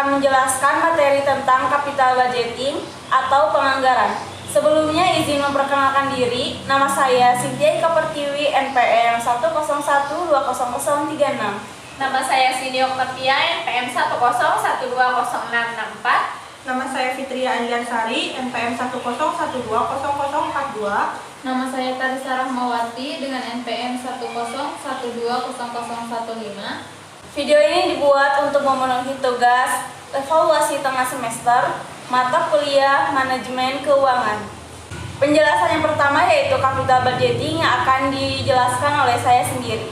akan menjelaskan materi tentang capital budgeting atau penganggaran. Sebelumnya izin memperkenalkan diri, nama saya Cynthia Ika Pertiwi, NPM 101200036. Nama saya Sinio Kertia, NPM 101200664. Nama saya Fitria Anjarsari, NPM 101200042. Nama saya Tarisa Rahmawati dengan NPM 101200015. Video ini dibuat untuk memenuhi tugas evaluasi tengah semester mata kuliah Manajemen Keuangan. Penjelasan yang pertama yaitu capital budgeting yang akan dijelaskan oleh saya sendiri.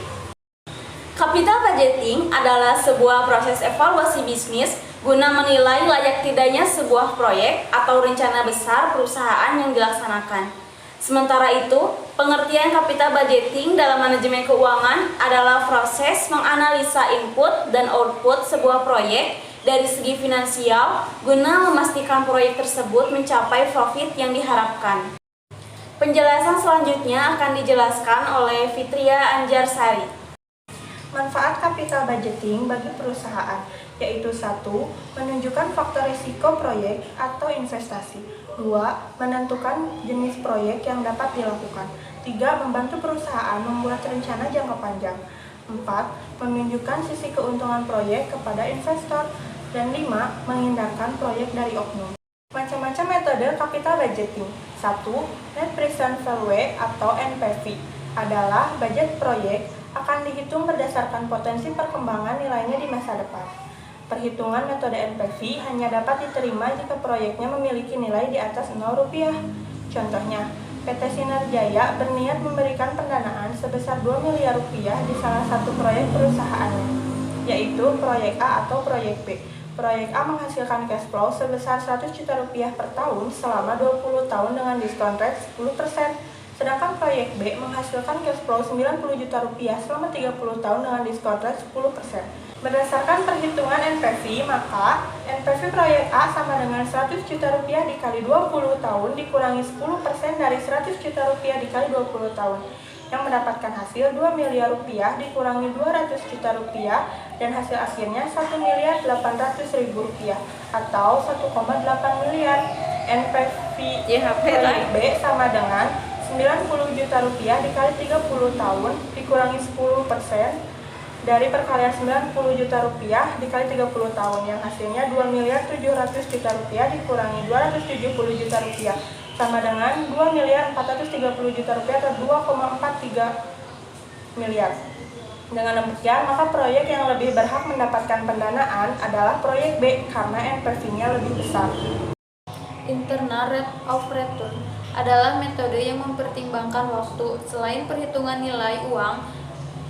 Capital budgeting adalah sebuah proses evaluasi bisnis guna menilai layak tidaknya sebuah proyek atau rencana besar perusahaan yang dilaksanakan. Sementara itu, pengertian capital budgeting dalam manajemen keuangan adalah proses menganalisa input dan output sebuah proyek dari segi finansial guna memastikan proyek tersebut mencapai profit yang diharapkan. Penjelasan selanjutnya akan dijelaskan oleh Fitria Anjarsari. Manfaat capital budgeting bagi perusahaan yaitu 1. Menunjukkan faktor risiko proyek atau investasi. 2. Menentukan jenis proyek yang dapat dilakukan. 3. Membantu perusahaan membuat rencana jangka panjang. 4. Menunjukkan sisi keuntungan proyek kepada investor. Dan 5. Menghindarkan proyek dari oknum. Macam-macam metode capital budgeting. 1. Net present value atau NPV adalah budget proyek akan dihitung berdasarkan potensi perkembangan nilainya di masa depan. Perhitungan metode NPV hanya dapat diterima jika proyeknya memiliki nilai di atas Rp0. Contohnya, PT Sinar Jaya berniat memberikan pendanaan sebesar Rp2 miliar di salah satu proyek perusahaannya, yaitu proyek A atau proyek B. Proyek A menghasilkan cash flow sebesar Rp100 juta per tahun selama 20 tahun dengan diskon rate 10%. Sedangkan proyek B menghasilkan cash flow Rp90 juta selama 30 tahun dengan diskon rate 10%. Berdasarkan perhitungan NPV, maka NPV proyek A sama dengan Rp100 juta dikali 20 tahun dikurangi 10% dari Rp100 juta dikali 20 tahun, yang mendapatkan hasil Rp2 miliar dikurangi Rp200 juta dan hasil akhirnya Rp1.800.000 atau 1,8 miliar. NPV proyek B sama dengan Rp90 juta dikali 30 tahun dikurangi 10% dari perkalian Rp90 juta dikali 30 tahun yang hasilnya Rp2.700.000 dikurangi Rp270 juta sama dengan Rp2.430.000 atau 2,43 miliar. Dengan demikian, maka proyek yang lebih berhak mendapatkan pendanaan adalah proyek B karena NPV-nya lebih besar. Internal rate of return adalah metode yang mempertimbangkan waktu. Selain perhitungan nilai uang,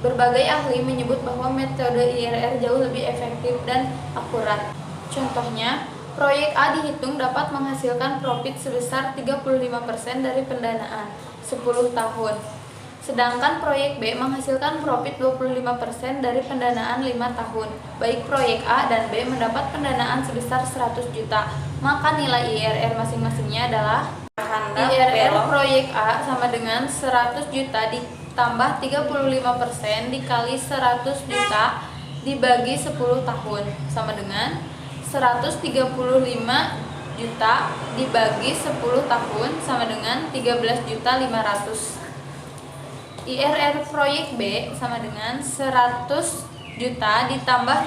berbagai ahli menyebut bahwa metode IRR jauh lebih efektif dan akurat. Contohnya, proyek A dihitung dapat menghasilkan profit sebesar 35% dari pendanaan 10 tahun. Sedangkan proyek B menghasilkan profit 25% dari pendanaan 5 tahun. Baik proyek A dan B mendapat pendanaan sebesar 100 juta. Maka nilai IRR masing-masingnya adalah IRR proyek A sama dengan 100 juta ditambah 35% dikali 100 juta dibagi 10 tahun sama dengan 135 juta dibagi 10 tahun sama dengan 13.500. IRR proyek B sama dengan 100 juta ditambah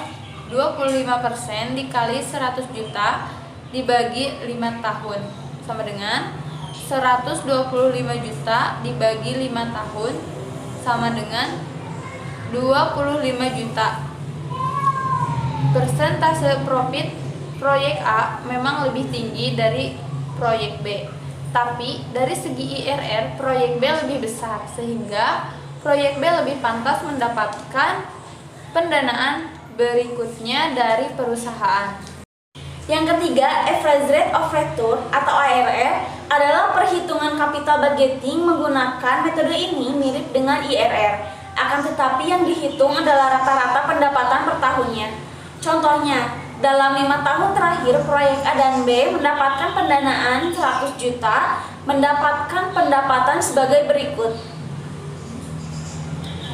25% dikali 100 juta dibagi 5 tahun sama dengan 125 juta dibagi 5 tahun sama dengan 25 juta. Persentase profit proyek A memang lebih tinggi dari proyek B, tapi dari segi IRR proyek B lebih besar sehingga proyek B lebih pantas mendapatkan pendanaan berikutnya dari perusahaan. Yang ketiga, average rate of return atau ARR adalah perhitungan capital budgeting menggunakan metode ini mirip dengan IRR. Akan tetapi yang dihitung adalah rata-rata pendapatan per tahunnya. Contohnya, dalam 5 tahun terakhir proyek A dan B mendapatkan pendanaan 100 juta, mendapatkan pendapatan sebagai berikut.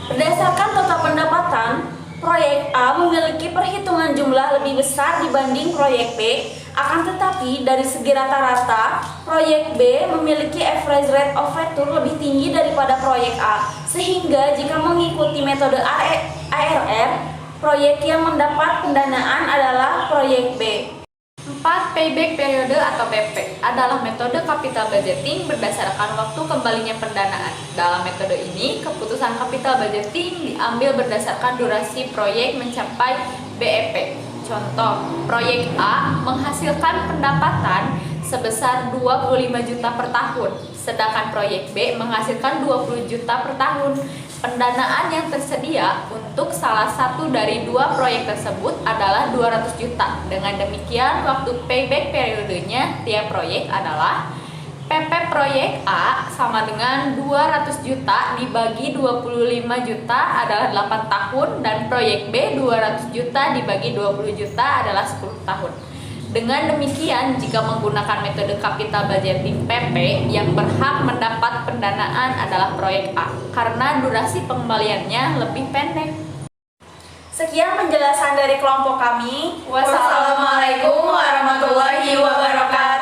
Berdasarkan total pendapatan, Proyek A memiliki perhitungan jumlah lebih besar dibanding proyek B, akan tetapi dari segi rata-rata, proyek B memiliki average rate of return lebih tinggi daripada proyek A, sehingga jika mengikuti metode ARR, proyek yang mendapat pendanaan adalah proyek B. 4. Payback period atau PP adalah metode capital budgeting berdasarkan waktu kembalinya pendanaan. Dalam metode ini, keputusan capital budgeting diambil berdasarkan durasi proyek mencapai BEP. Contoh, proyek A menghasilkan pendapatan sebesar 25 juta per tahun, sedangkan proyek B menghasilkan 20 juta per tahun. Pendanaan yang tersedia untuk salah satu dari dua proyek tersebut adalah 200 juta. Dengan demikian, waktu payback periodenya tiap proyek adalah PP proyek A sama dengan 200 juta dibagi 25 juta adalah 8 tahun, dan proyek B 200 juta dibagi 20 juta adalah 10 tahun. Dengan demikian, jika menggunakan metode capital budgeting PP, yang berhak mendapat pendanaan adalah proyek A karena durasi pengembaliannya lebih pendek. Sekian penjelasan dari kelompok kami. Wassalamualaikum warahmatullahi wabarakatuh.